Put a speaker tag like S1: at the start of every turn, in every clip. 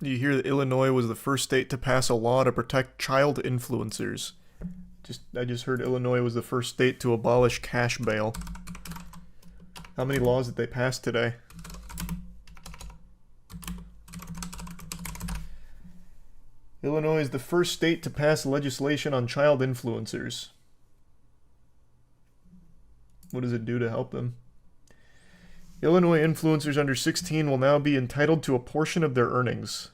S1: You hear that Illinois was the first state to pass a law to protect child influencers. I just heard Illinois was the first state to abolish cash bail. How many laws did they pass today? Illinois is the first state to pass legislation on child influencers. What does it do to help them? Illinois influencers under 16 will now be entitled to a portion of their earnings.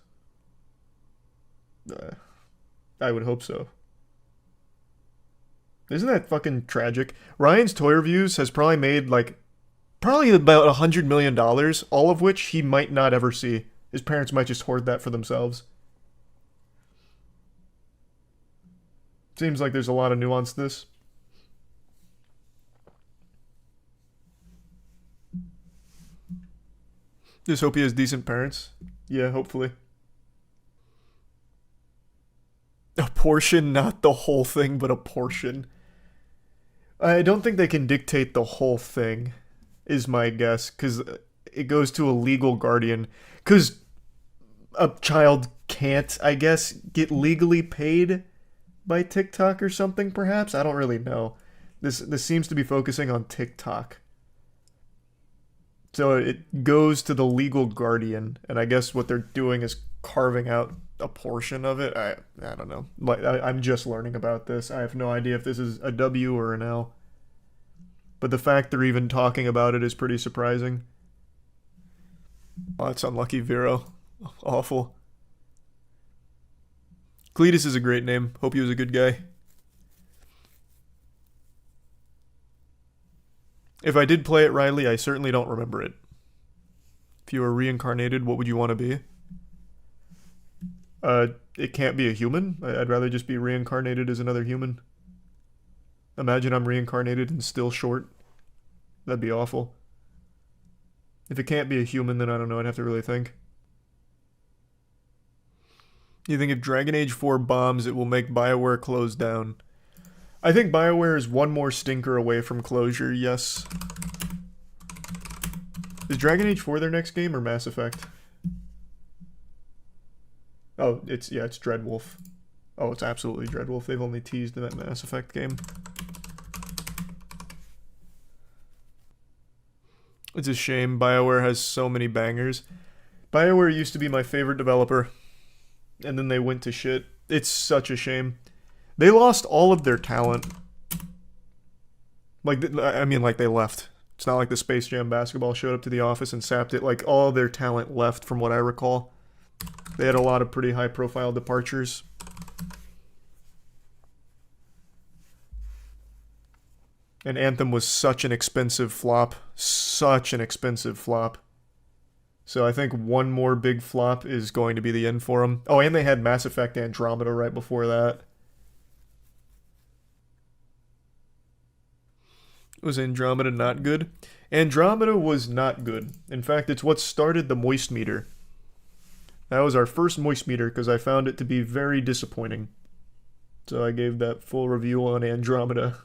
S1: I would hope so. Isn't that fucking tragic? Ryan's Toy Reviews has probably made probably about $100 million, all of which he might not ever see. His parents might just hoard that for themselves. Seems like there's a lot of nuance to this. Just hope he has decent parents. Yeah, hopefully. A portion, not the whole thing, but a portion. I don't think they can dictate the whole thing, is my guess, because it goes to a legal guardian. Because a child can't, I guess, get legally paid by TikTok or something, perhaps? I don't really know. This seems to be focusing on TikTok. So it goes to the legal guardian, and I guess what they're doing is carving out a portion of it. I don't know. I'm just learning about this. I have no idea if this is a W or an L. But the fact they're even talking about it is pretty surprising. Oh, that's unlucky, Vero. Awful. Cletus is a great name. Hope he was a good guy. If I did play it, Riley, I certainly don't remember it. If you were reincarnated, what would you want to be? It can't be a human. I'd rather just be reincarnated as another human. Imagine I'm reincarnated and still short. That'd be awful. If it can't be a human, then I don't know. I'd have to really think. You think if Dragon Age 4 bombs, it will make BioWare close down? I think BioWare is one more stinker away from closure, yes. Is Dragon Age 4 their next game or Mass Effect? Oh, it's Dreadwolf. Oh, it's absolutely Dreadwolf. They've only teased that Mass Effect game. It's a shame. BioWare has so many bangers. BioWare used to be my favorite developer, and then they went to shit. It's such a shame. They lost all of their talent. Like they left. It's not like the Space Jam basketball showed up to the office and sapped it. Like, all of their talent left, from what I recall. They had a lot of pretty high-profile departures. And Anthem was such an expensive flop. Such an expensive flop. So I think one more big flop is going to be the end for them. Oh, and they had Mass Effect Andromeda right before that. Was Andromeda not good? Andromeda was not good. In fact, it's what started the Moist Meter. That was our first Moist Meter because I found it to be very disappointing. So I gave that full review on Andromeda.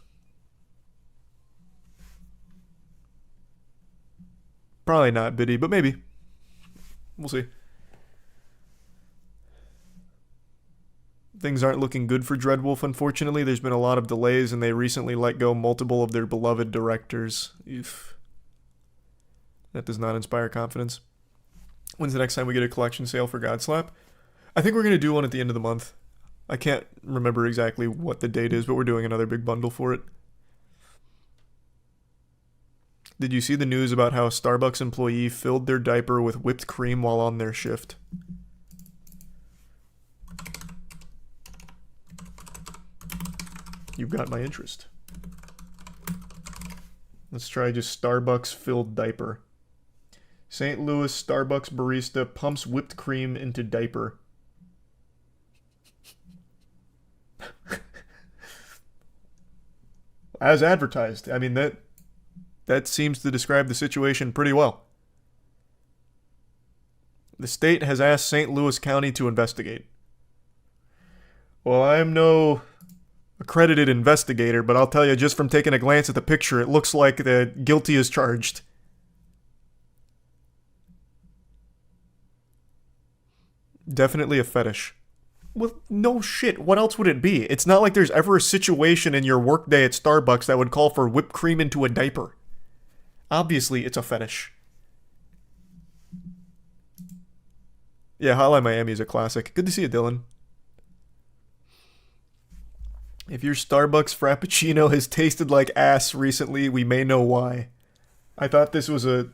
S1: Probably not Biddy, but maybe. We'll see. Things aren't looking good for Dreadwolf, unfortunately. There's been a lot of delays, and they recently let go multiple of their beloved directors. Oof. That does not inspire confidence. When's the next time we get a collection sale for Godslap? I think we're going to do one at the end of the month. I can't remember exactly what the date is, but we're doing another big bundle for it. Did you see the news about how a Starbucks employee filled their diaper with whipped cream while on their shift? You've got my interest. Let's try just Starbucks filled diaper. St. Louis Starbucks barista pumps whipped cream into diaper. As advertised. I mean, that seems to describe the situation pretty well. The state has asked St. Louis County to investigate. Well, I'm no accredited investigator, but I'll tell you, just from taking a glance at the picture, it looks like the guilty is charged. Definitely a fetish. Well, no shit. What else would it be? It's not like there's ever a situation in your workday at Starbucks that would call for whipped cream into a diaper. Obviously, it's a fetish. Yeah, Hotline Miami is a classic. Good to see you, Dylan. If your Starbucks Frappuccino has tasted like ass recently, we may know why. I thought this was an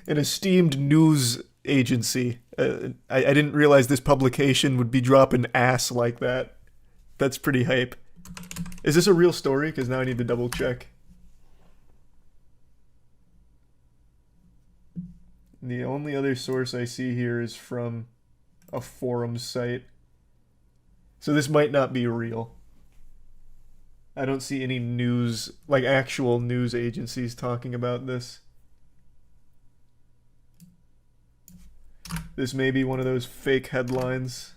S1: esteemed news agency. I didn't realize this publication would be dropping ass like that. That's pretty hype. Is this a real story? Because now I need to double check. The only other source I see here is from a forum site. So this might not be real. I don't see any news, like actual news agencies talking about this. This may be one of those fake headlines.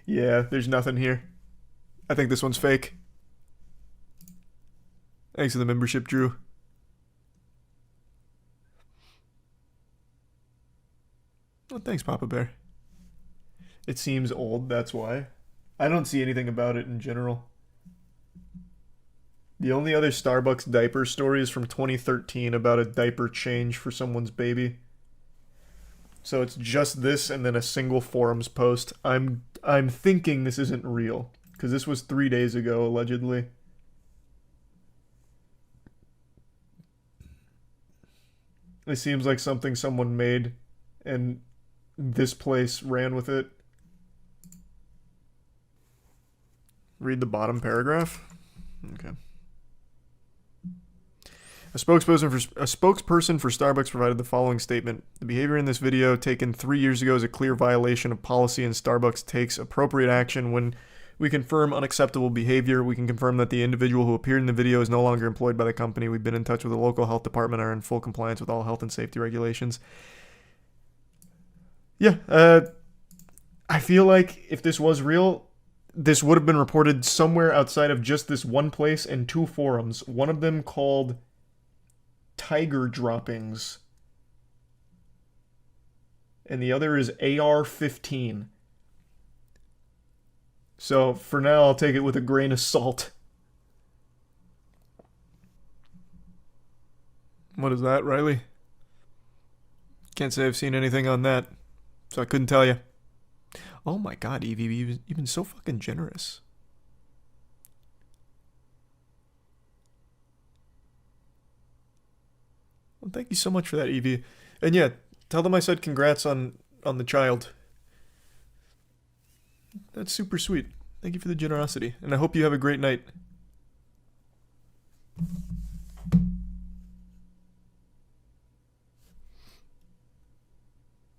S1: Yeah, there's nothing here. I think this one's fake. Thanks for the membership, Drew. Well, thanks, Papa Bear. It seems old, that's why. I don't see anything about it in general. The only other Starbucks diaper story is from 2013 about a diaper change for someone's baby. So it's just this and then a single forums post. I'm thinking this isn't real, because this was 3 days ago, allegedly. It seems like something someone made, and this place ran with it. Read the bottom paragraph. Okay. A spokesperson for Starbucks provided the following statement. The behavior in this video, taken 3 years ago, is a clear violation of policy, and Starbucks takes appropriate action when we confirm unacceptable behavior. We can confirm that the individual who appeared in the video is no longer employed by the company. We've been in touch with the local health department and are in full compliance with all health and safety regulations. Yeah, I feel like if this was real, this would have been reported somewhere outside of just this one place and 2 forums. One of them called Tiger Droppings, and the other is AR-15. So for now, I'll take it with a grain of salt. What is that, Riley? Can't say I've seen anything on that, so I couldn't tell you. Oh my god, Evie, you've been so fucking generous. Well, thank you so much for that, Evie. And yeah, tell them I said congrats on the child. That's super sweet. Thank you for the generosity, and I hope you have a great night.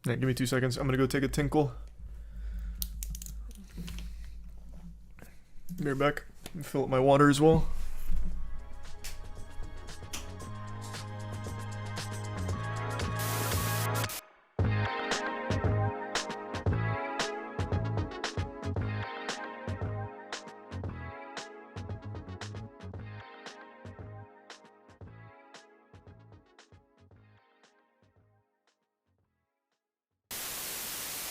S1: Yeah, give me 2 seconds. I'm gonna go take a tinkle. Be right back. Fill up my water as well.